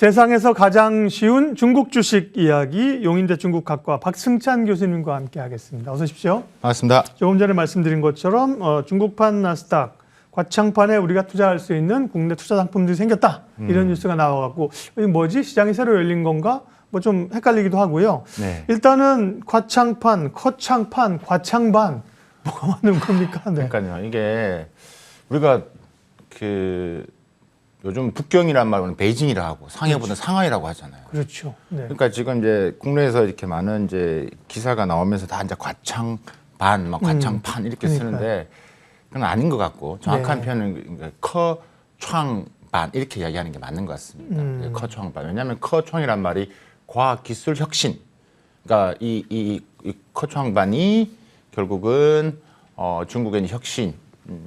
세상에서 가장 쉬운 중국 주식 이야기 용인대 중국학과 박승찬 교수님과 함께 하겠습니다. 어서 오십시오. 반갑습니다. 조금 전에 말씀드린 것처럼 중국판 나스닥 과창판에 우리가 투자할 수 있는 국내 투자 상품들이 생겼다. 이런 뉴스가 나와갖고 이게 뭐지? 시장이 새로 열린 건가? 뭐 좀 헷갈리기도 하고요. 네. 일단은 과창판, 커창판, 과창반 뭐가 맞는 겁니까? 네. 그러니까요. 이게 우리가 요즘 북경이란 말은 베이징이라 하고 상해보다 상하이라고 하잖아요. 그렇죠. 네. 그러니까 지금 이제 국내에서 이렇게 많은 이제 기사가 나오면서 다 이제 과창반, 막 과창판 이렇게 쓰는데 그건 아닌 것 같고 정확한 네. 표현은 커창반 이렇게 이야기하는 게 맞는 것 같습니다. 커창반. 왜냐하면 커창이란 말이 과학기술 혁신. 그러니까 이 커창반이 결국은 중국의 혁신.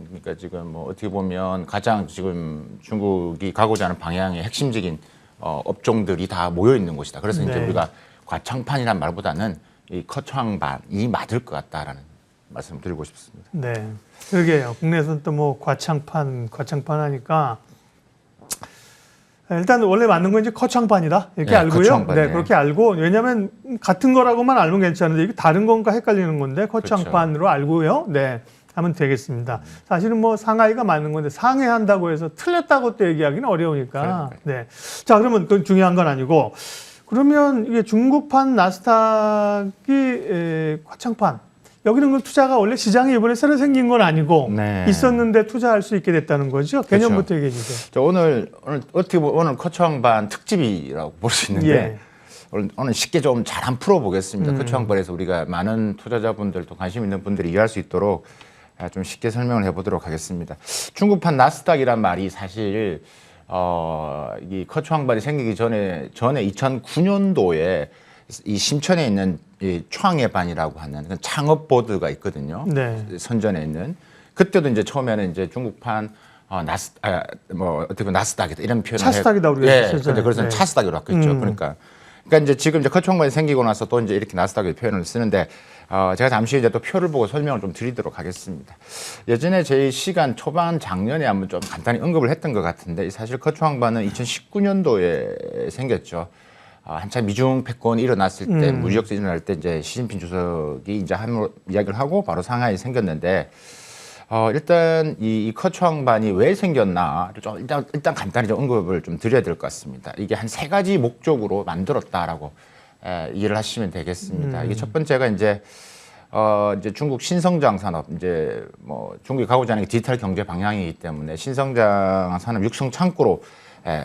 그러니까 지금 뭐 어떻게 보면 가장 지금 중국이 가고자 하는 방향의 핵심적인 업종들이 다 모여 있는 곳이다. 그래서 이제 우리가 과창판이란 말보다는 이 커창반이 맞을 것 같다라는 말씀을 드리고 싶습니다. 네, 그러게요. 국내에서는 또 뭐 과창판 하니까 일단 원래 맞는 건 이제 커창판이다 이렇게 네, 알고요. 커창판, 네, 그렇게 알고 왜냐하면 같은 거라고만 알면 괜찮은데 이게 다른 건가 헷갈리는 건데 커창판으로 그렇죠. 알고요. 네. 하면 되겠습니다. 사실은 뭐 상하이가 맞는 건데 상해한다고 해서 틀렸다고 또 얘기하기는 어려우니까. 네. 자, 그러면 그건 중요한 건 아니고 그러면 이게 중국판 나스닥이 과창판 여기는 그 투자가 원래 시장이 이번에 새로 생긴 건 아니고 네. 있었는데 투자할 수 있게 됐다는 거죠. 개념부터 그렇죠. 얘기해 주세요. 오늘 어떻게 보면 오늘 커창반 특집이라고 볼 수 있는데 예. 오늘 쉽게 좀 잘 한번 풀어보겠습니다. 커창반에서 우리가 많은 투자자분들도 관심 있는 분들이 이해할 수 있도록 좀 쉽게 설명을 해보도록 하겠습니다. 중국판 나스닥이란 말이 사실 이 커창반이 생기기 전에 2009년도에 이 심천에 있는 이 창예반이라고 하는 창업 보드가 있거든요. 네. 선전에 있는 그때도 이제 처음에는 이제 중국판 어떻게 보면 나스닥이다 이런 표현을 차스닥이다 우리가 했잖아요. 그래서 네. 차스닥으로 바뀌었죠. 그러니까 이제 지금 이제 커창반이 생기고 나서 또 이제 이렇게 나스닥의 표현을 쓰는데 제가 잠시 이제 또 표를 보고 설명을 좀 드리도록 하겠습니다. 예전에 제 시간 초반 작년에 한번 좀 간단히 언급을 했던 것 같은데 사실 커창반은 2019년도에 생겼죠. 한참 미중 패권이 일어났을 때 무역전이 일어날 때 이제 시진핑 주석이 이제 한 이야기를 하고 바로 상하이 생겼는데 일단 이 커창반이 왜 생겼나 좀 일단 간단히 좀 언급을 좀 드려야 될 것 같습니다. 이게 한 3가지 목적으로 만들었다라고 이해를 하시면 되겠습니다. 이게 첫 번째가 이제 중국 신성장 산업 이제 뭐 중국이 가고자 하는 게 디지털 경제 방향이기 때문에 신성장 산업 육성 창구로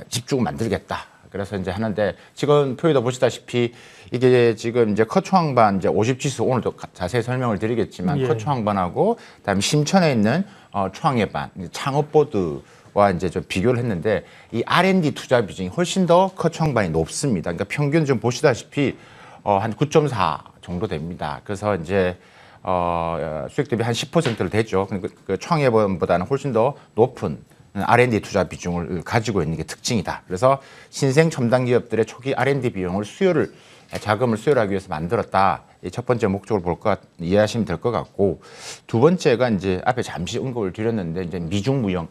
집중을 만들겠다. 그래서 이제 하는데 지금 표에도 보시다시피 이게 지금 이제 커창반 이제 50지수 오늘도 자세히 설명을 드리겠지만 커창반하고 그다음에 심천에 있는 창예반 창업보드와 이제 좀 비교를 했는데 이 R&D 투자 비중이 훨씬 더 커창반이 높습니다. 그러니까 평균 좀 보시다시피 한 9.4 정도 됩니다. 그래서 이제 수익 대비 한 10%를 되죠. 그 창예반보다는 훨씬 더 높은 R&D 투자 비중을 가지고 있는 게 특징이다. 그래서 신생 첨단 기업들의 초기 R&D 비용을 자금을 수혈하기 위해서 만들었다. 이 첫 번째 목적을 이해하시면 될 것 같고 두 번째가 이제 앞에 잠시 언급을 드렸는데 이제 미중 무역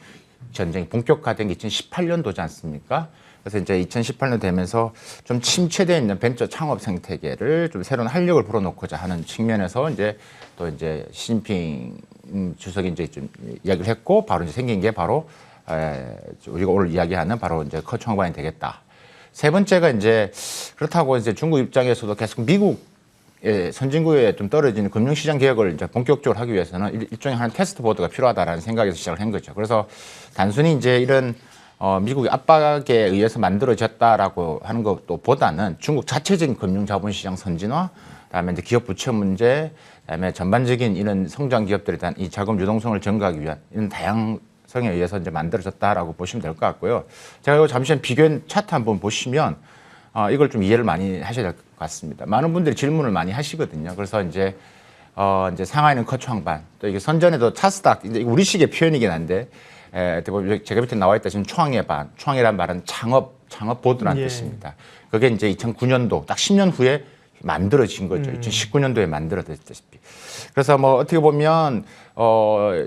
전쟁이 본격화된 게 2018년도지 않습니까? 그래서 이제 2018년 되면서 좀 침체되어 있는 벤처 창업 생태계를 좀 새로운 활력을 불어넣고자 하는 측면에서 이제 또 이제 시진핑 주석이 이제 좀 이야기를 했고 바로 이제 생긴 게 바로 우리가 오늘 이야기하는 바로 이제 커창반이 되겠다. 세 번째가 이제 그렇다고 이제 중국 입장에서도 계속 미국의 선진국에 좀 떨어지는 금융시장 개혁을 이제 본격적으로 하기 위해서는 일종의 하나의 테스트 보드가 필요하다라는 생각에서 시작을 한 거죠. 그래서 단순히 이제 이런 미국의 압박에 의해서 만들어졌다라고 하는 것보다는 중국 자체적인 금융자본시장 선진화, 그다음에 이제 기업 부채 문제, 그다음에 전반적인 이런 성장 기업들에 대한 이 자금 유동성을 증가하기 위한 이런 다양성에 의해서 이제 만들어졌다라고 보시면 될 것 같고요. 제가 이거 잠시 비교 차트 한번 보시면 이걸 좀 이해를 많이 하셔야 될 것 같습니다. 많은 분들이 질문을 많이 하시거든요. 그래서 이제 상하이는 커창반, 또 이게 선전에도 차스닥, 이제 우리식의 표현이긴 한데. 제가 밑에 나와 있다 지금 창예란 말은 창업보드라는 뜻입니다. 그게 이제 2009년도 딱 10년 후에 만들어진 거죠. 2019년도에 만들어졌다시피. 그래서 뭐 어떻게 보면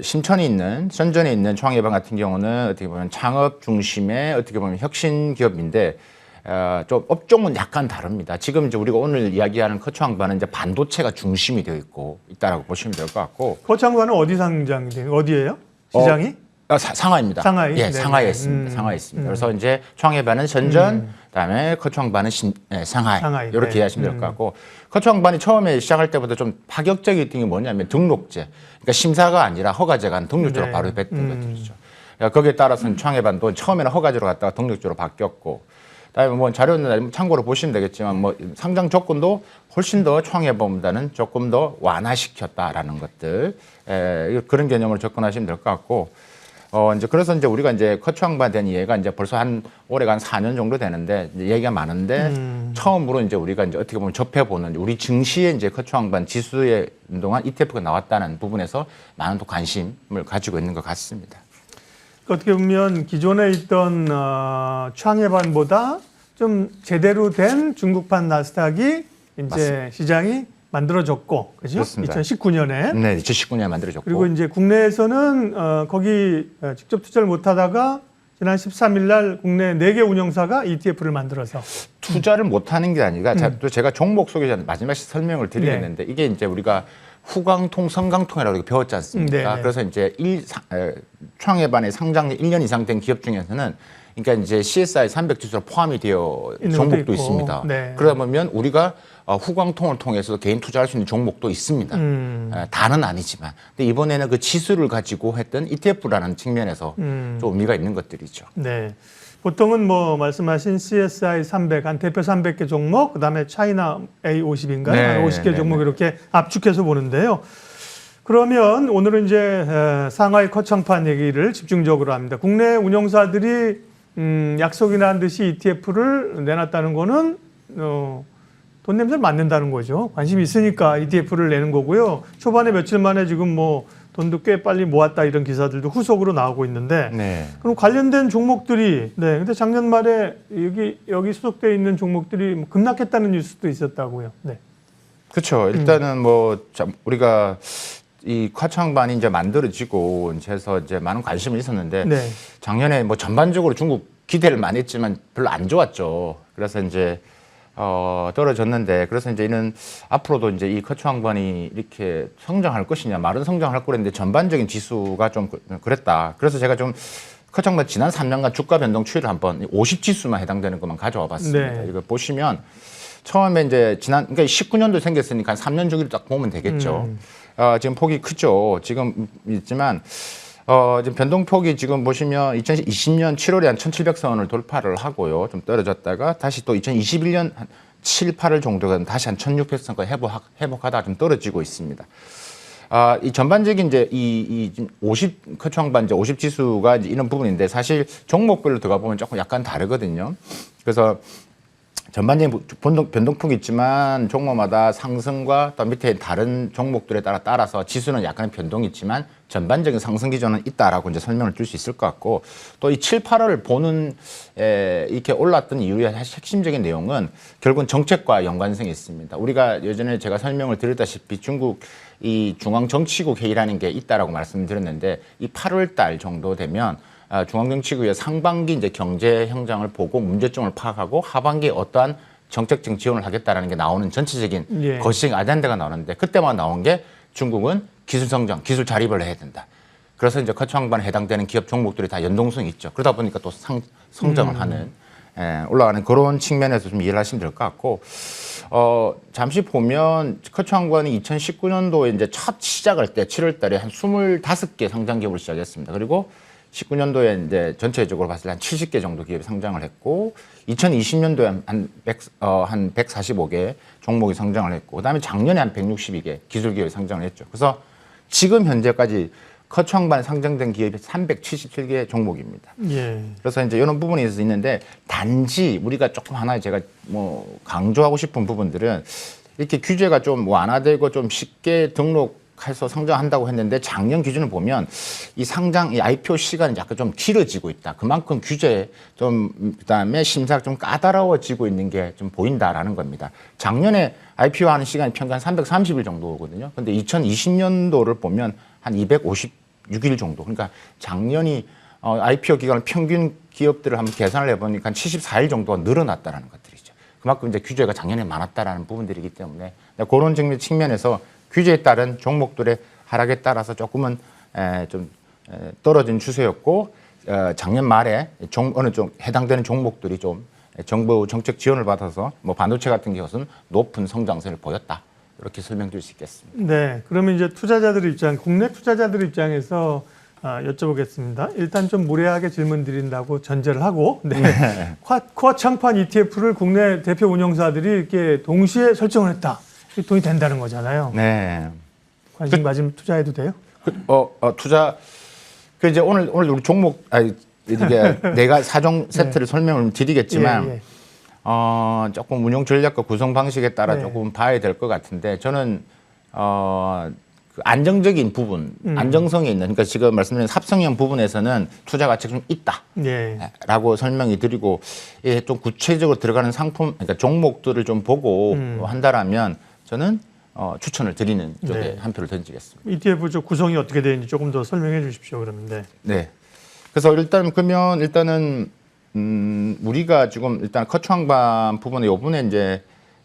신천에 있는 선전에 있는 창예반 같은 경우는 어떻게 보면 창업 중심의 어떻게 보면 혁신 기업인데 좀 업종은 약간 다릅니다. 지금 이제 우리가 오늘 이야기하는 커츠왕반은 이제 반도체가 중심이 되어 있다라고 보시면 될 것 같고. 거창관은 어디 상장이 돼요? 어디예요? 시장이? 상하이입니다. 상하이? 예, 네네. 상하이에 있습니다. 상하이에 있습니다. 그래서 이제 창해반은 shenzhen, 그다음에 커츠왕반은 상하이. 이렇게 네. 이해하시면 될 것 같고. 커츠왕반이 처음에 시작할 때부터 좀 파격적이었던 게 뭐냐면 등록제. 그러니까 심사가 아니라 허가제가 한 등록제로 네. 바로 뱉은 것들이죠. 거기에 따라서는 창해반도 처음에는 허가제로 갔다가 등록제로 바뀌었고. 그다음에 뭐 자료는 참고로 보시면 되겠지만 뭐 상장 조건도 훨씬 더 창해반보다는 조금 더 완화시켰다라는 것들. 그런 개념으로 접근하시면 될 것 같고. 이제 그래서 이제 우리가 이제 커츠왕반 된 이해가 이제 벌써 올해가 한 4년 정도 되는데 이제 얘기가 많은데 처음으로 이제 우리가 이제 어떻게 보면 접해보는 우리 증시에 이제 커츠왕반 지수에 운동한 ETF가 나왔다는 부분에서 많은 또 관심을 가지고 있는 것 같습니다. 어떻게 보면 기존에 있던 창해반보다 좀 제대로 된 중국판 나스닥이 이제 맞습니다. 시장이 만들어졌고, 그죠? 그렇습니다. 2019년에. 네, 2019년에 만들어졌고. 그리고 이제 국내에서는 거기 직접 투자를 못하다가 지난 13일 날 국내 4개 운영사가 ETF를 만들어서 투자를 못하는 게 아니라 또 제가 종목 소개 마지막에 설명을 드리겠는데 이게 이제 우리가 후광통, 성광통이라고 배웠지 않습니까? 네네. 그래서 이제 창해반에 상장 1년 이상 된 기업 중에서는 그러니까 이제 CSI 300 지수로 포함이 되어 있는 종목도 것도 있고. 있습니다. 네. 그러다 보면 우리가 후광통을 통해서 개인 투자할 수 있는 종목도 있습니다. 다는 아니지만. 근데 이번에는 그 지수를 가지고 했던 ETF라는 측면에서 좀 의미가 있는 것들이죠. 네. 보통은 뭐 말씀하신 CSI 300, 한 대표 300개 종목, 그다음에 차이나 A50인가요? 네, 한 50개 네, 종목 네. 이렇게 압축해서 보는데요. 그러면 오늘은 이제 상하이 커창판 얘기를 집중적으로 합니다. 국내 운영사들이 약속이나 한 듯이 ETF를 내놨다는 거는 돈 냄새를 맡는다는 거죠. 관심이 있으니까 ETF를 내는 거고요. 초반에 며칠 만에 지금 뭐 돈도 꽤 빨리 모았다 이런 기사들도 후속으로 나오고 있는데 네. 그럼 관련된 종목들이 근데 작년 말에 여기 소속되어 있는 종목들이 뭐 급락했다는 뉴스도 있었다고요. 네. 그렇죠. 일단은 우리가 이 커창반이 이제 만들어지고 해서 이제 많은 관심이 있었는데 네. 작년에 뭐 전반적으로 중국 기대를 많이 했지만 별로 안 좋았죠. 그래서 이제 떨어졌는데 그래서 이제 이는 앞으로도 이제 이 커츠왕반이 이렇게 성장할 것이냐 말은 성장할 거랬는데 전반적인 지수가 좀 그랬다. 그래서 제가 좀 커츠왕반 지난 3년간 주가 변동 추이를 한번 50지수만 해당되는 것만 가져와 봤습니다. 네. 이거 보시면 처음에 이제 그러니까 19년도 생겼으니까 한 3년 주기로 딱 보면 되겠죠. 지금 폭이 크죠. 지금 있지만 지금 변동폭이 지금 보시면 2020년 7월에 한 1,700선을 돌파를 하고요. 좀 떨어졌다가 다시 또 2021년 한 7, 8월 정도가 다시 한 1,600선까지 회복하다가 좀 떨어지고 있습니다. 이 전반적인 이제 이 50 커츠왕반 이제 50 지수가 이제 이런 부분인데 사실 종목별로 들어가 보면 조금 약간 다르거든요. 그래서 전반적인 변동폭이 있지만 종목마다 상승과 또 밑에 다른 종목들에 따라서 지수는 약간의 변동이 있지만 전반적인 상승 기조는 있다라고 이제 설명을 줄 수 있을 것 같고 또 이 7, 8월을 보는 이렇게 올랐던 이유의 사실 핵심적인 내용은 결국은 정책과 연관성이 있습니다. 우리가 예전에 제가 설명을 드렸다시피 중국 이 중앙정치국 회의라는 게 있다라고 말씀드렸는데 이 8월 달 정도 되면 중앙정치국의 상반기 이제 경제 성장을 보고 문제점을 파악하고 하반기에 어떠한 정책적 지원을 하겠다라는 게 나오는 전체적인 거시적 아젠다가 나오는데 그때만 나온 게 중국은 기술 성장, 기술 자립을 해야 된다. 그래서 이제 커츠왕반에 해당되는 기업 종목들이 다 연동성이 있죠. 그러다 보니까 또 성장을 하는 올라가는 그런 측면에서 좀 이해를 하시면 될 것 같고 잠시 보면 커츠왕반이 2019년도에 이제 첫 시작할 때 7월 달에 한 25개 상장 기업을 시작했습니다. 그리고 19년도에 이제 전체적으로 봤을 때 한 70개 정도 기업이 상장을 했고 2020년도에 한 145개 종목이 상장을 했고 그다음에 작년에 한 162개 기술 기업이 상장을 했죠. 그래서 지금 현재까지 커츠왕반에 상장된 기업이 377개 종목입니다. 예. 그래서 이제 이런 부분이 있는데 단지 우리가 조금 하나 제가 뭐 강조하고 싶은 부분들은 이렇게 규제가 좀 완화되고 좀 쉽게 등록해서 상장한다고 했는데 작년 기준을 보면 이 상장, 이 IPO 시간이 약간 좀 길어지고 있다. 그만큼 규제 그다음에 심사가 좀 까다로워지고 있는 게 좀 보인다라는 겁니다. 작년에 IPO 하는 시간이 평균 한 330일 정도거든요. 근데 2020년도를 보면 한 256일 정도. 그러니까 작년이 IPO 기간을 평균 기업들을 한번 계산을 해보니까 74일 정도가 늘어났다라는 것들이죠. 그만큼 이제 규제가 작년에 많았다라는 부분들이기 때문에 그런 측면에서 규제에 따른 종목들의 하락에 따라서 조금은 좀 떨어진 추세였고 작년 말에 어느 좀 해당되는 종목들이 좀 정부 정책 지원을 받아서 뭐 반도체 같은 경우는 높은 성장세를 보였다. 이렇게 설명드릴 수 있겠습니다. 네, 그러면 이제 투자자들 입장, 국내 투자자들 입장에서 여쭤보겠습니다. 일단 좀 무례하게 질문 드린다고 전제를 하고, 네. 코어창판 ETF를 국내 대표 운용사들이 이렇게 동시에 설정을 했다. 돈이 된다는 거잖아요. 네. 관심 가지면 투자해도 돼요? 투자 이제 오늘 우리 종목 이게 내가 사종 세트를 설명을 드리겠지만. 예. 조금 운용 전략과 구성 방식에 따라 네. 조금 봐야 될 것 같은데 저는 그 안정적인 부분, 안정성이 있는 그러니까 지금 말씀드린 합성형 부분에서는 투자 가치가 좀 있다라고 설명이 드리고 좀 구체적으로 들어가는 상품, 그러니까 종목들을 좀 보고 한다라면 저는 추천을 드리는 쪽에 네. 한 표를 던지겠습니다. ETF 쪽 구성이 어떻게 되는지 조금 더 설명해 주십시오. 그러면 네. 그래서 일단은 우리가 지금 일단 커트왕반 부분에 요번에 이제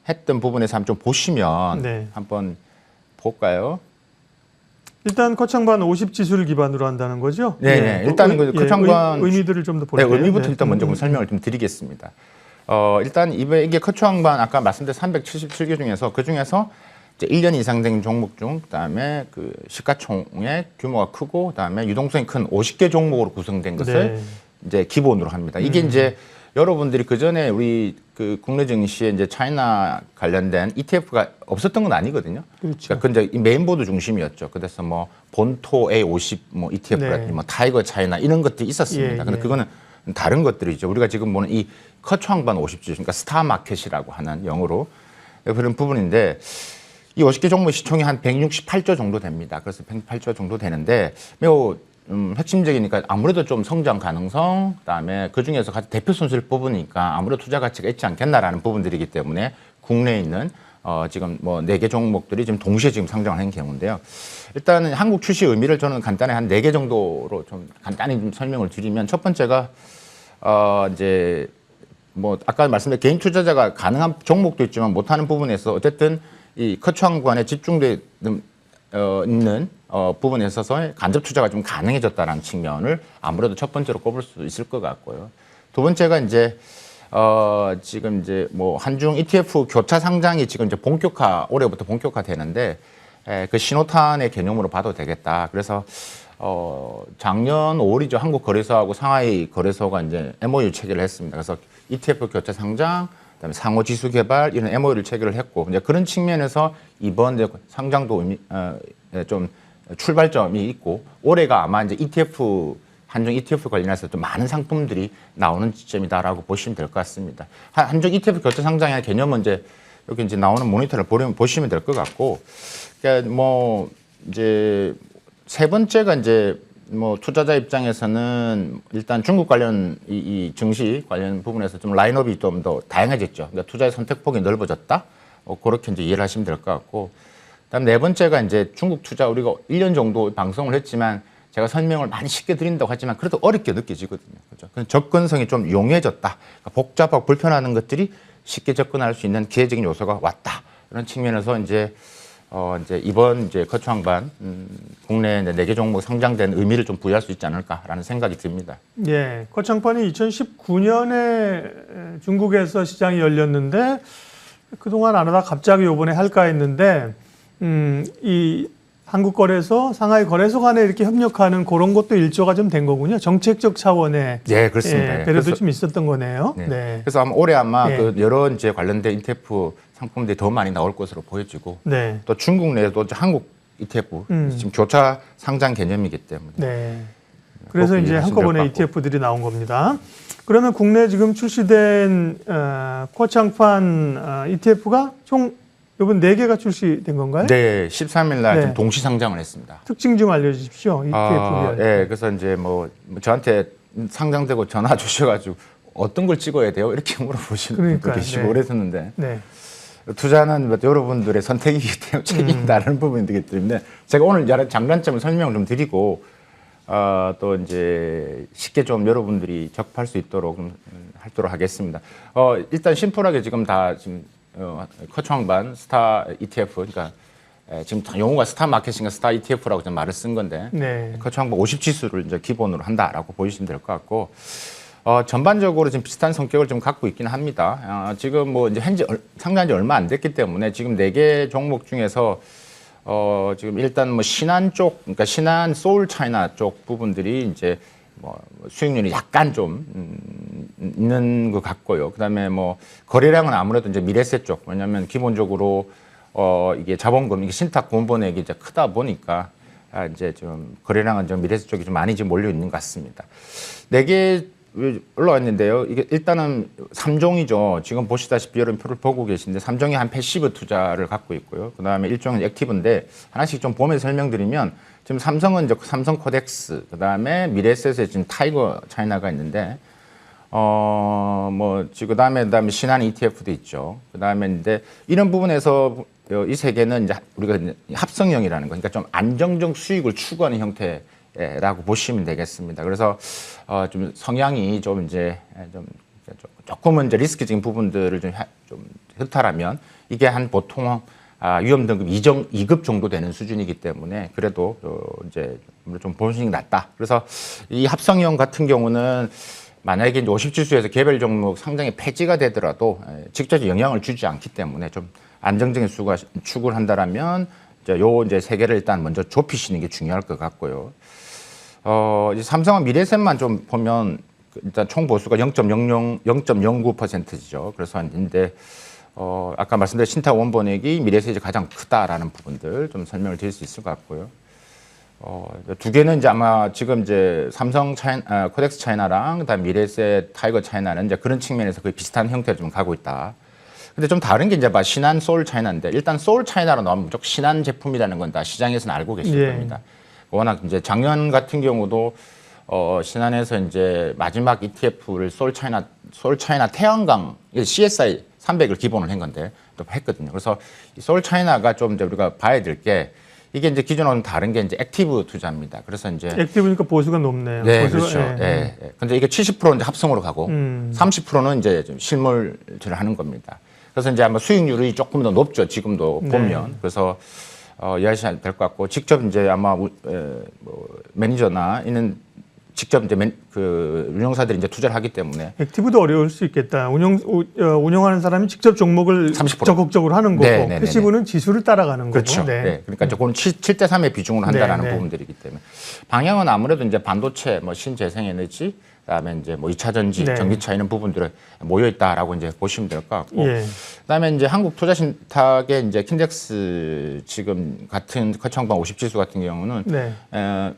했던 부분에서 한번 좀 보시면 네. 한번 볼까요? 일단 커창반 50 지수를 기반으로 한다는 거죠? 네. 일단은 그 커트왕반 의미들을 좀 더 볼게요. 의미부터 일단 먼저 설명을 좀 드리겠습니다. 일단 이게 커트왕반 아까 말씀드린 377개 중에서 그 중에서 이제 1년 이상 된 종목 중 그다음에 그 시가총액 규모가 크고 그다음에 유동성이 큰 50개 종목으로 구성된 것을 네. 이제 기본으로 합니다. 이게 이제 여러분들이 그 전에 우리 그 국내 증시에 이제 차이나 관련된 ETF가 없었던 건 아니거든요. 그렇죠. 그러니까 이제 메인보드 중심이었죠. 그래서 뭐 본토 A50 뭐 ETF라든지 네. 뭐 타이거 차이나 이런 것들이 있었습니다. 근데 그거는 다른 것들이죠. 우리가 지금 보는 이 커트왕반 50 지수, 그러니까 스타 마켓이라고 하는 영어로 그런 부분인데 이 50개 종목 시총이 한 168조 정도 됩니다. 그래서 108조 정도 되는데 매우 핵심적이니까 아무래도 좀 성장 가능성, 그다음에 그 중에서 가장 대표 순수를 뽑으니까 아무래도 투자 가치가 있지 않겠나라는 부분들이기 때문에 국내에 있는 지금 뭐 4개 종목들이 지금 동시에 지금 상장을 한 경우인데요. 일단은 한국 출시 의미를 저는 간단히 한 4개 정도로 좀 간단히 좀 설명을 드리면 첫 번째가 이제 뭐 아까 말씀드린 개인 투자자가 가능한 종목도 있지만 못하는 부분에서 어쨌든 이 커트왕반에 집중돼 있는 부분에 있어서 간접 투자가 좀 가능해졌다는 측면을 아무래도 첫 번째로 꼽을 수 있을 것 같고요. 두 번째가 이제 지금 이제 뭐 한중 ETF 교차 상장이 지금 이제 올해부터 본격화되는데 그 신호탄의 개념으로 봐도 되겠다. 그래서 작년 5월이죠. 한국거래소하고 상하이 거래소가 이제 MOU 체결을 했습니다. 그래서 ETF 교차 상장, 그다음에 상호 지수 개발 이런 MOU를 체결을 했고 이제 그런 측면에서 이번 상장도 좀 출발점이 있고 올해가 아마 이제 한중 ETF 관련해서 좀 많은 상품들이 나오는 시점이다라고 보시면 될 것 같습니다. 한중 ETF 교차 상장의 개념은 이제 여기 이제 나오는 모니터를 보시면 될 것 같고, 그러니까 뭐 이제 세 번째가 이제 뭐 투자자 입장에서는 일단 중국 관련 이 증시 관련 부분에서 좀 라인업이 좀 더 다양해졌죠. 그러니까 투자의 선택폭이 넓어졌다. 그렇게 이제 이해를 하시면 될 것 같고, 그다음 네 번째가 이제 중국 투자 우리가 1년 정도 방송을 했지만 제가 설명을 많이 쉽게 드린다고 하지만 그래도 어렵게 느껴지거든요. 그렇죠? 접근성이 좀 용이해졌다. 그러니까 복잡하고 불편한 것들이 쉽게 접근할 수 있는 기회적인 요소가 왔다. 이런 측면에서 이제 이번 이제 커트왕반 국내 4개 종목 상장된 의미를 좀 부여할 수 있지 않을까라는 생각이 듭니다. 예, 커트왕반이 2019년에 중국에서 시장이 열렸는데 그동안 안 하다 갑자기 이번에 할까 했는데 이 한국거래소, 상하이 거래소 간에 이렇게 협력하는 그런 것도 일조가 좀 된 거군요. 정책적 차원의 네, 그렇습니다. 배려도 좀 있었던 거네요. 네. 네. 그래서 올해 아마 그 여러 이제 관련된 ETF 상품들이 더 많이 나올 것으로 보여지고 네. 또 중국 내에도 한국 ETF 지금 교차 상장 개념이기 때문에 네. 그래서 이제 이해하시면 한꺼번에 될것 같고. ETF들이 나온 겁니다. 그러면 국내 지금 출시된 코어창판 ETF가 총 이번 4개가 출시된 건가요? 네, 13일 날 네. 좀 동시 상장을 했습니다. 특징 좀 알려주십시오. ETF. 네, 그래서 이제 뭐 저한테 상장되고 전화 주셔가지고 어떤 걸 찍어야 돼요? 이렇게 물어보시는 분도 그러니까요. 계시고 네. 그랬었는데 네. 투자는 여러분들의 선택이기 때문에 책임이 다른 부분이 되기 때문에 제가 오늘 여러 장단점을 설명을 좀 드리고 또 이제 쉽게 좀 여러분들이 접할 수 있도록 하도록 하겠습니다. 일단 심플하게 지금 다 지금 커창반 스타 ETF, 그러니까 지금 용어가 스타 마켓인가 스타 ETF라고 좀 말을 쓴 건데, 네. 커창반 50지수를 이제 기본으로 한다라고 보시면 될 것 같고, 전반적으로 지금 비슷한 성격을 좀 갖고 있긴 합니다. 지금 뭐 이제 현재 상장한 지 얼마 안 됐기 때문에 지금 4개 종목 중에서 지금 일단 뭐 신한 쪽, 그러니까 신한 소울 차이나 쪽 부분들이 이제 뭐 수익률이 약간 좀 있는 것 같고요. 그다음에 뭐 거래량은 아무래도 이제 미래세 쪽, 왜냐하면 기본적으로 이게 자본금, 이게 신탁 공본액이 이제 크다 보니까 이제 좀 거래량은 좀 미래세 쪽이 좀 많이 지금 몰려 있는 것 같습니다. 4개 올라왔는데요. 이게 일단은 3종이죠. 지금 보시다시피 여러분 표를 보고 계신데 3종이 한 패시브 투자를 갖고 있고요. 그다음에 1종은 액티브인데 하나씩 좀 보면서 설명드리면 지금 삼성은 이제 삼성 코덱스, 그다음에 미래에셋에 지금 타이거 차이나가 있는데 뭐 지금 그다음에 신한 ETF도 있죠. 그다음에 이제 이런 부분에서 이 세 개는 이제 우리가 합성형이라는 거, 그러니까 좀 안정적 수익을 추구하는 형태라고 보시면 되겠습니다. 그래서 좀 성향이 좀 이제 조금은 이제 리스크적인 부분들을 좀 흡탈하면 이게 한 보통 위험 등급 2급 정도 되는 수준이기 때문에 그래도 이제 좀 보시는 게 낫다. 그래서 이 합성형 같은 경우는 만약에 이제 50지수에서 개별 종목 상장이 폐지가 되더라도 직접 영향을 주지 않기 때문에 좀 안정적인 추구를 한다라면 이제 세 개를 일단 먼저 좁히시는 게 중요할 것 같고요. 이제 삼성은 미래에셋만 좀 보면 일단 총 보수가 0.09%죠. 그래서 근데 아까 말씀드린 신탁 원본액이 미래에셋이 가장 크다라는 부분들 좀 설명을 드릴 수 있을 것 같고요. 두 개는 이제 아마 지금 이제 삼성 코덱스 차이나랑 그다음 미래에셋 타이거 차이나는 이제 그런 측면에서 거의 비슷한 형태로 좀 가고 있다. 근데 좀 다른 게 이제 신한 소울 차이나인데 일단 소울 차이나로 나오면 무조건 신한 제품이라는 건 다 시장에서는 알고 계실 겁니다. 워낙 이제 작년 같은 경우도 신한에서 이제 마지막 ETF를 소울 차이나 태양광 CSI 300을 기본으로 한 건데 또 했거든요. 그래서 이 소울 차이나가 좀 이제 우리가 봐야 될 게 이게 이제 기존하고는 다른 게 이제 액티브 투자입니다. 그래서 이제 액티브니까 보수가 높네요. 네, 보수가, 그렇죠. 예. 근데 이게 70% 이제 합성으로 가고 30%는 이제 좀 실물을 하는 겁니다. 그래서 이제 아마 수익률이 조금 더 높죠. 지금도 보면. 그래서 이해하셔야 될 것 같고 직접 이제 아마 뭐 매니저나 이는 직접 이제 운영사들이 이제 투자를 하기 때문에 액티브도 어려울 수 있겠다. 운영하는 사람이 직접 종목을 30%. 적극적으로 하는 거고 네네네네. 패시브는 지수를 따라가는 그렇죠. 거고. 네. 그러니까 조금 7대 3의 비중으로 한다라는 네. 부분들이기 때문에 방향은 아무래도 이제 반도체, 뭐 신재생에너지, 그다음에 이제 뭐 2차 전지, 네. 전기차 이런 부분들에 모여 있다라고 이제 보시면 될 것 같고. 예. 그다음에 이제 한국 투자신탁의 이제 킨덱스 지금 같은 커창방 50지수 같은 경우는 네.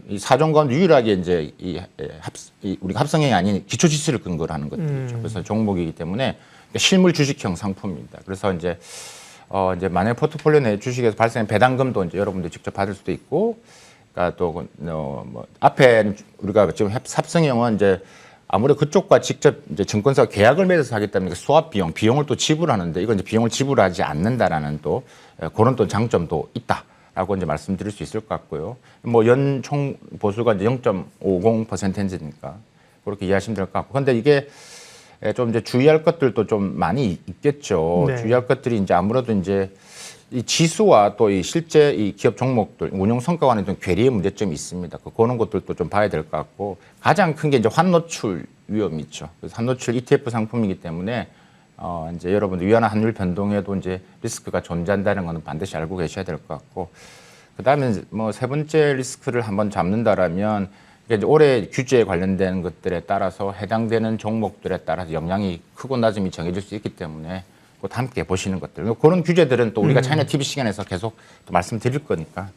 이 4종 가운데 유일하게 이제 우리가 합성형이 아닌 기초 지수를 근거로 하는 것들이죠. 그래서 종목이기 때문에 실물 주식형 상품입니다. 그래서 이제 만약 포트폴리오 내 주식에서 발생한 배당금도 이제 여러분들 직접 받을 수도 있고, 그러니까 또 뭐 앞에 우리가 지금 합성형은 이제 아무래도 그쪽과 직접 이제 증권사가 계약을 맺어서 하기 때문에 수합 비용을 또 지불하는데 이건 이제 비용을 지불하지 않는다라는 또 그런 또 장점도 있다라고 이제 말씀드릴 수 있을 것 같고요. 뭐 연총 보수가 이제 0.50%니까 그렇게 이해하시면 될 것 같고. 근데 이게 좀 이제 주의할 것들도 좀 많이 있겠죠. 네. 주의할 것들이 이제 아무래도 이제 이 지수와 또 이 실제 이 기업 종목들 운용 성과와는 좀 괴리의 문제점이 있습니다. 그런 것들도 좀 봐야 될 것 같고 가장 큰 게 이제 환노출 위험이 있죠. 그래서 환노출 ETF 상품이기 때문에 이제 여러분들 위안화 환율 변동에도 이제 리스크가 존재한다는 것은 반드시 알고 계셔야 될 것 같고 그다음에 뭐 세 번째 리스크를 한번 잡는다라면 이제 올해 규제에 관련된 것들에 따라서 해당되는 종목들에 따라서 영향이 크고 낮음이 정해질 수 있기 때문에 곧 함께 보시는 것들. 그런 규제들은 또 우리가 차이나 TV 시간에서 계속 또 말씀드릴 거니까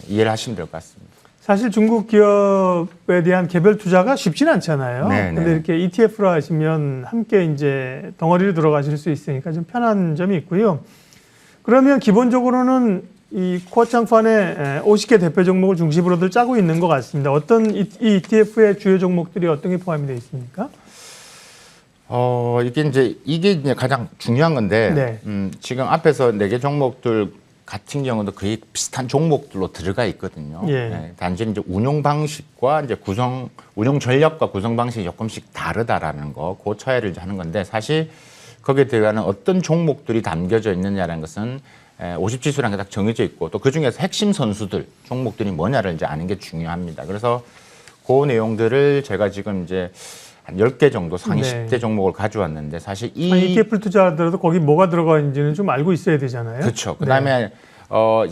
이해를 하시면 될 것 같습니다. 사실 중국 기업에 대한 개별 투자가 쉽지는 않잖아요. 그런데 이렇게 ETF로 하시면 함께 이제 덩어리로 들어가실 수 있으니까 좀 편한 점이 있고요. 그러면 기본적으로는 이 코어창판에 50개 대표 종목을 중심으로들 짜고 있는 것 같습니다. 어떤 이 ETF의 주요 종목들이 어떤 게 포함이 되어 있습니까? 이게 이제 가장 중요한 건데 네. 지금 앞에서 4개 종목들 같은 경우도 거의 비슷한 종목들로 들어가 있거든요. 예. 네, 단지 이제 운용 방식과 이제 운용 전략과 구성 방식이 조금씩 다르다라는 거, 그 차이를 이제 하는 건데 사실 거기에 들어가는 어떤 종목들이 담겨져 있느냐라는 것은 50지수라는 게 딱 정해져 있고 또 그 중에서 핵심 선수들, 종목들이 뭐냐를 이제 아는 게 중요합니다. 그래서 그 내용들을 제가 지금 이제 한 10개 정도 상위 네. 10대 종목을 가져왔는데 사실 ETF를 투자하더라도 거기 뭐가 들어가 있는지는 좀 알고 있어야 되잖아요. 그렇죠. 그다음에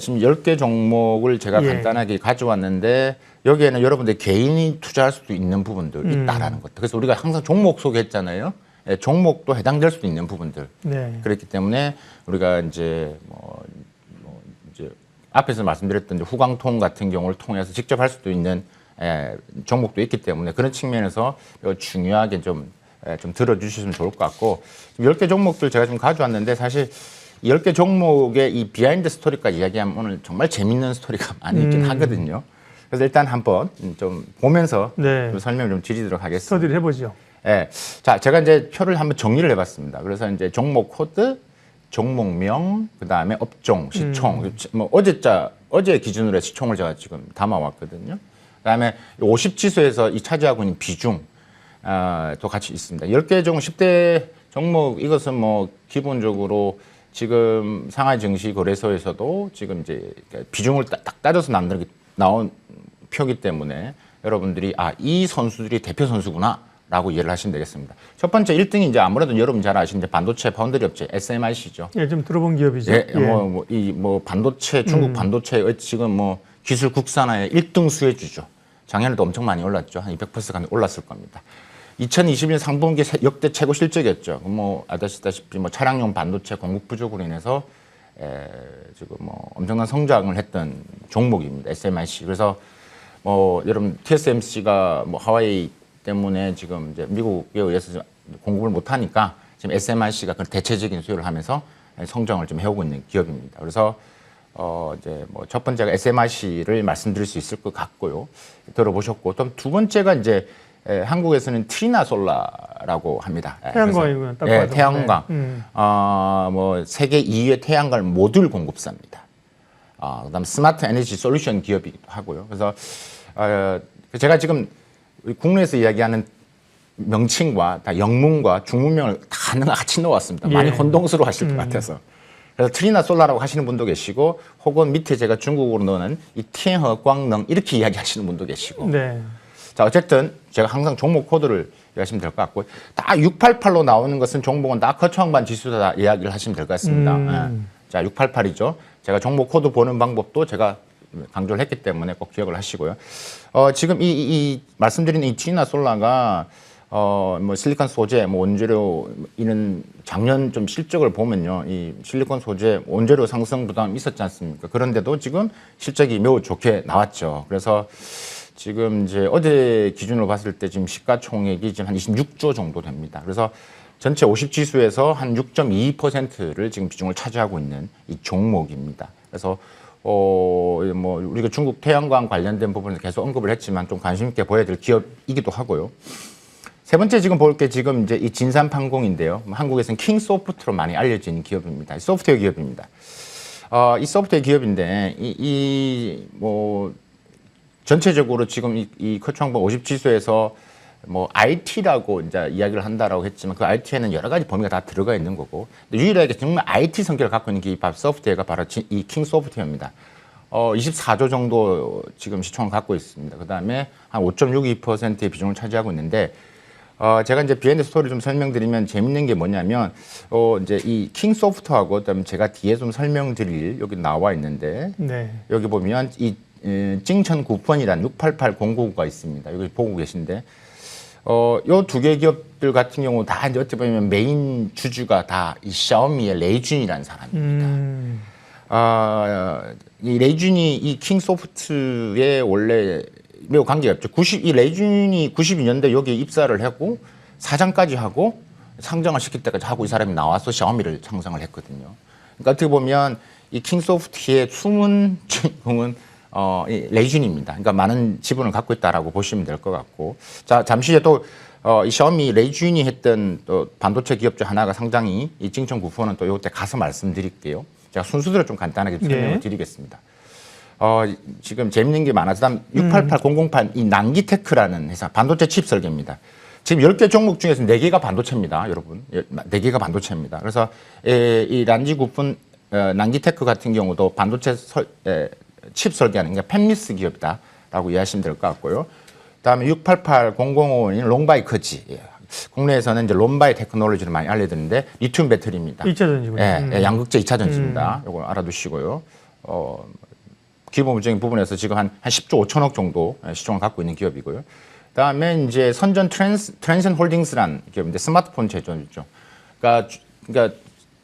지금 10개 종목을 제가 예. 간단하게 가져왔는데 여기에는 여러분들 개인이 투자할 수도 있는 부분들 있다라는 것들. 그래서 우리가 항상 종목 소개했잖아요. 예, 종목도 해당될 수도 있는 부분들. 네. 그렇기 때문에 우리가 이제 이제 앞에서 말씀드렸던 이제 후광통 같은 경우를 통해서 직접 할 수도 있는 종목도 있기 때문에 그런 측면에서 중요하게 좀 들어주시면 좋을 것 같고 10개 종목들 제가 좀 가져왔는데 사실 10개 종목의 이 비하인드 스토리까지 이야기하면 오늘 정말 재밌는 스토리가 많이 있긴 하거든요. 그래서 일단 한번 좀 보면서 네. 좀 설명을 좀 드리도록 하겠습니다. 스터디를 해보죠. 예. 자, 제가 이제 표를 한번 정리를 해봤습니다. 그래서 이제 종목 코드, 종목명, 그 다음에 업종, 시총. 뭐 어제 기준으로 해서 시총을 제가 지금 담아왔거든요. 그 다음에 50지수에서 이 차지하고 있는 비중, 또 같이 있습니다. 10개 종목, 10대 종목, 이것은 뭐 기본적으로 지금 상하이 증시 거래소에서도 지금 이제 비중을 딱 따져서 나온 표기 때문에 여러분들이 이 선수들이 대표 선수구나. 라고 이해를 하시면 되겠습니다. 첫 번째 1등이 이제 아무래도 여러분 잘 아시는 반도체 파운드리 업체 SMIC죠. 예, 좀 들어본 기업이죠. 예, 반도체 중국 반도체 지금 뭐 기술 국산화의 1등 수혜주죠. 작년에도 엄청 많이 올랐죠. 한 200% 올랐을 겁니다. 2021년 상분기 역대 최고 실적이었죠. 뭐 아시다시피 뭐 차량용 반도체 공급 부족으로 인해서 지금 뭐 엄청난 성장을 했던 종목입니다. SMIC. 그래서 뭐 여러분 TSMC가 뭐 하와이 때문에 지금 이제 미국에 의해서 공급을 못 하니까 지금 SMIC가 그 대체적인 수요를 하면서 성장을 좀 해오고 있는 기업입니다. 그래서 이제 뭐 첫 번째가 SMIC를 말씀드릴 수 있을 것 같고요. 들어보셨고 또 두 번째가 이제 한국에서는 트리나솔라라고 합니다. 태양광이군요. 딱 예, 봐도. 태양광. 네. 뭐 세계 2위의 태양광 모듈 공급사입니다. 그다음 스마트 에너지 솔루션 기업이기도 하고요. 그래서 제가 지금 국내에서 이야기하는 명칭과 다 영문과 중문명을 다 같이 넣어왔습니다. 많이 예. 혼동스러워하실 것 같아서. 그래서 트리나솔라라고 하시는 분도 계시고, 혹은 밑에 제가 중국어로 넣는 이 티엔허광능 이렇게 이야기하시는 분도 계시고. 네. 자, 어쨌든 제가 항상 종목 코드를 이해하시면 될 것 같고, 다 688로 나오는 것은 종목은 다 거창반 지수다 이야기를 하시면 될 것 같습니다. 자, 688이죠. 제가 종목 코드 보는 방법도 제가 강조를 했기 때문에 꼭 기억을 하시고요. 지금 이 말씀드린 이 트리나솔라가 뭐 실리콘 소재, 뭐 원재료 이런 작년 좀 실적을 보면요, 이 실리콘 소재 원재료 상승 부담 있었지 않습니까? 그런데도 지금 실적이 매우 좋게 나왔죠. 그래서 지금 이제 어제 기준으로 봤을 때 지금 시가총액이 지금 한 26조 정도 됩니다. 그래서 전체 50지수에서 한 6.22%를 지금 비중을 차지하고 있는 이 종목입니다. 그래서 뭐 우리가 중국 태양광 관련된 부분을 계속 언급을 했지만 좀 관심 있게 보여야 될 기업이기도 하고요. 세 번째 지금 볼 게 지금 이제 이 진산판공인데요. 한국에서는 킹소프트로 많이 알려진 기업입니다. 소프트웨어 기업입니다. 이 소프트웨어 기업인데 뭐 전체적으로 지금 이科创板 50지수에서 뭐 IT라고 이제 이야기를 한다라고 했지만 그 IT에는 여러 가지 범위가 다 들어가 있는 거고 유일하게 정말 IT 성격을 갖고 있는 기업 소프트웨어가 바로 이 킹소프트웨어입니다. 24조 정도 지금 시총을 갖고 있습니다. 그 다음에 한 5.62%의 비중을 차지하고 있는데 제가 이제 비하인드 스토리를 좀 설명드리면 재밌는 게 뭐냐면 이제 이 킹소프트하고 그다음에 제가 뒤에 좀 설명드릴 여기 나와 있는데 네. 여기 보면 이 징천 구펀이라는 688099가 있습니다. 여기 보고 계신데 요 두 개 기업들 같은 경우 다 이제 어떻게 보면 메인 주주가 다 이 샤오미의 레이준이라는 사람입니다. 이 레이준이 이 킹소프트에 원래 매우 관계가 없죠. 이 레이준이 92년대 여기에 입사를 했고 사장까지 하고 상장을 시킬 때까지 하고 이 사람이 나와서 샤오미를 창상을 했거든요. 그러니까 어떻게 보면 이 킹소프트의 숨은 주인공은 이 레이준입니다. 그러니까 많은 지분을 갖고 있다라고 보시면 될 것 같고, 자 잠시 후에 또 이 샤오미 레이준이 했던 또 반도체 기업 중 하나가 상장이 이 징천 구포는 또 이때 가서 말씀드릴게요. 제가 순서대로 좀 간단하게 설명을 네. 드리겠습니다. 지금 재밌는 게 많아서 다음 688008 이 난기테크라는 회사 반도체 칩 설계입니다. 지금 10개 종목 중에서 4개가 반도체입니다, 여러분. 4개가 반도체입니다. 그래서 이 란지구분 난기테크 같은 경우도 반도체 칩 설계하는 게 팹리스 기업이다라고 이해하시면 될 것 같고요. 그다음에 688005는 롱바이커지. 국내에서는 이제 론바이 테크놀로지를 많이 알려드리는데 리튬 배터리입니다. 2차 전지군요. 예, 양극재 2차 전지입니다. 이거 알아두시고요. 기본적인 부분에서 지금 한 10조 5천억 정도 시총을 갖고 있는 기업이고요. 그다음에 이제 선전 트랜센 홀딩스라는 기업인데 스마트폰 제조업이죠. 그러니까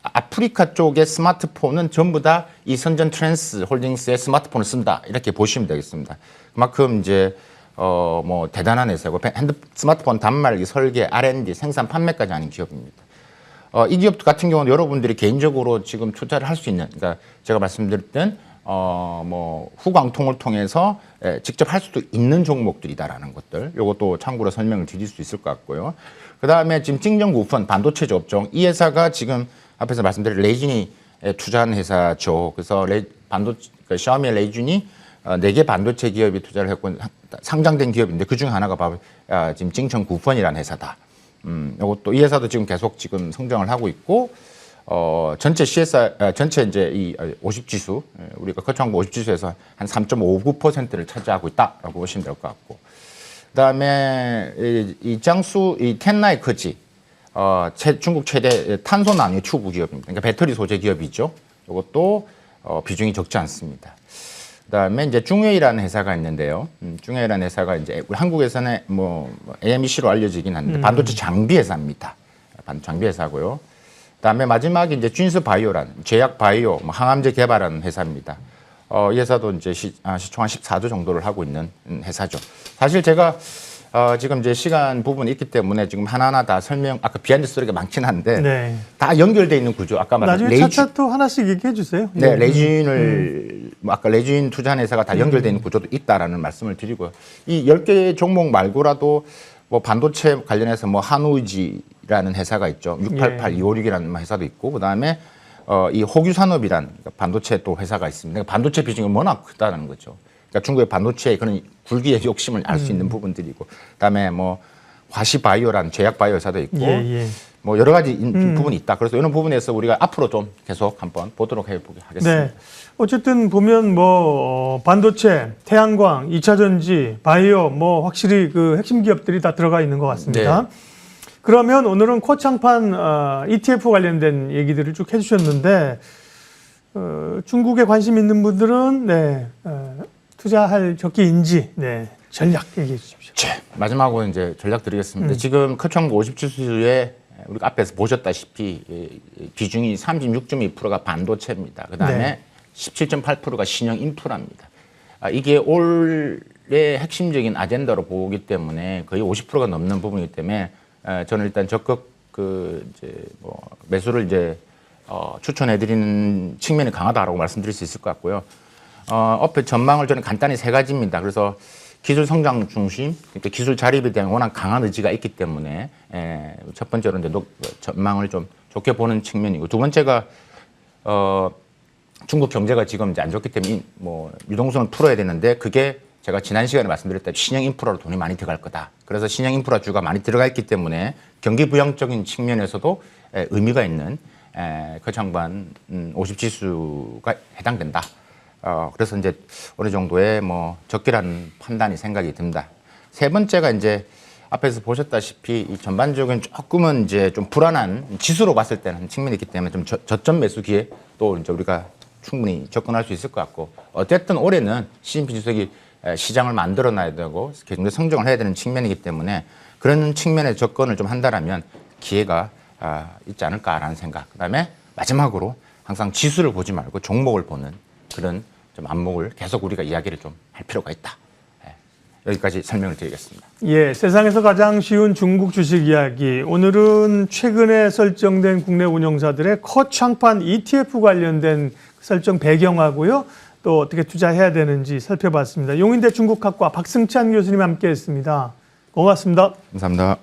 아프리카 쪽의 스마트폰은 전부 다 이 선전 트랜스 홀딩스의 스마트폰을 쓴다 이렇게 보시면 되겠습니다. 그만큼 이제 뭐 대단한 회사고 스마트폰 단말기 설계, R&D, 생산, 판매까지 하는 기업입니다. 이 기업 같은 경우는 여러분들이 개인적으로 지금 투자를 할 수 있는, 그러니까 제가 말씀드렸던 뭐 후광통을 통해서 직접 할 수도 있는 종목들이다라는 것들, 이것도 참고로 설명을 드릴 수 있을 것 같고요. 그 다음에 지금 찡정구fen 반도체조 업종, 이 회사가 지금 앞에서 말씀드린 레이진이 투자한 회사죠. 그래서 그러니까 샤오미의 레이진이 4개 반도체 기업이 투자를 했고 상장된 기업인데 그 중에 하나가 바로 지금 찡청구펀이라는 회사다. 이것도 이 회사도 지금 계속 지금 성장을 하고 있고 전체 CSR 전체 이제 이 50지수 우리가 거창부 50지수에서 한 3.59%를 차지하고 있다라고 보시면 될 것 같고 그다음에 이 장수 이 텐나이커지 중국 최대 탄소 난유 추구 기업입니다. 그러니까 배터리 소재 기업이죠. 이것도 비중이 적지 않습니다. 그다음에 이제 중웨이라는 회사가 있는데요. 중웨이라는 회사가 이제 우리 한국에서는 뭐 AMEC로 알려지긴 한데 반도체 장비 회사입니다. 장비 회사고요. 그다음에 마지막에 이제 쥔스 바이오라는 제약 바이오, 뭐 항암제 개발하는 회사입니다. 이 회사도 이제 시총 한 14조 정도를 하고 있는 회사죠. 사실 제가 지금 이제 시간 부분이 있기 때문에 지금 하나하나 다 아까 비하인드 스토리가 많긴 한데 네. 다 연결돼 있는 구조. 아까 말한 나중에 차차 또 하나씩 얘기해 주세요. 네, 레진을 아까 레진 투자한 회사가 다 연결돼 있는 구조도 있다라는 말씀을 드리고요. 이 10개 종목 말고라도 뭐 반도체 관련해서 뭐 한우이지라는 회사가 있죠. 688256이라는 회사도 있고 그다음에 이 호규산업이란 반도체 또 회사가 있습니다. 그러니까 반도체 비중이 워낙 크다는 거죠. 그러니까 중국의 반도체의 그런 굴기의 욕심을 알 수 있는 부분들이고 그다음에 뭐 화시바이오라는 제약바이오 회사도 있고 뭐 여러 가지 부분이 있다. 그래서 이런 부분에서 우리가 앞으로 좀 계속 한번 보도록 해보겠습니다. 네. 어쨌든 보면 뭐 반도체, 태양광, 2차 전지, 바이오 뭐 확실히 그 핵심 기업들이 다 들어가 있는 것 같습니다. 네. 그러면 오늘은 코창판 ETF 관련된 얘기들을 쭉 해주셨는데 중국에 관심 있는 분들은 투자할 적기인지 전략 얘기해 주십시오. 마지막으로 이제 전략 드리겠습니다. 지금科创고 50지수에 우리가 앞에서 보셨다시피 비중이 36.2%가 반도체입니다. 그다음에 17.8%가 신형 인프라입니다. 이게 올해 핵심적인 아젠다로 보기 때문에 거의 50%가 넘는 부분이기 때문에 저는 일단 적극 매수를 이제 추천해드리는 측면이 강하다라고 말씀드릴 수 있을 것 같고요. 앞에 전망을 저는 간단히 3가지입니다. 그래서 기술 성장 중심, 그러니까 기술 자립에 대한 워낙 강한 의지가 있기 때문에 첫 번째로 이제 전망을 좀 좋게 보는 측면이고 두 번째가 중국 경제가 지금 이제 안 좋기 때문에 뭐 유동성을 풀어야 되는데 그게 제가 지난 시간에 말씀드렸다시피 신형 인프라로 돈이 많이 들어갈 거다. 그래서 신형 인프라 주가 많이 들어가 있기 때문에 경기 부양적인 측면에서도 의미가 있는 거창반 50지수가 해당된다. 그래서 이제 어느 정도의 뭐 적기라는 판단이 생각이 듭니다. 세 번째가 이제 앞에서 보셨다시피 이 전반적인 조금은 이제 좀 불안한 지수로 봤을 때는 측면이 있기 때문에 좀 저점 매수기에 또 이제 우리가 충분히 접근할 수 있을 것 같고 어쨌든 올해는 시진핑 주석이 시장을 만들어 놔야 되고 계속 성장을 해야 되는 측면이기 때문에 그런 측면에 접근을 좀 한다라면 기회가 있지 않을까라는 생각. 그다음에 마지막으로 항상 지수를 보지 말고 종목을 보는 그런 좀 안목을 계속 우리가 이야기를 좀 할 필요가 있다. 여기까지 설명을 드리겠습니다. 예, 세상에서 가장 쉬운 중국 주식 이야기. 오늘은 최근에 설정된 국내 운용사들의 커창판 ETF 관련된 설정 배경하고요. 또 어떻게 투자해야 되는지 살펴봤습니다. 용인대 중국학과 박승찬 교수님 함께했습니다. 고맙습니다. 감사합니다.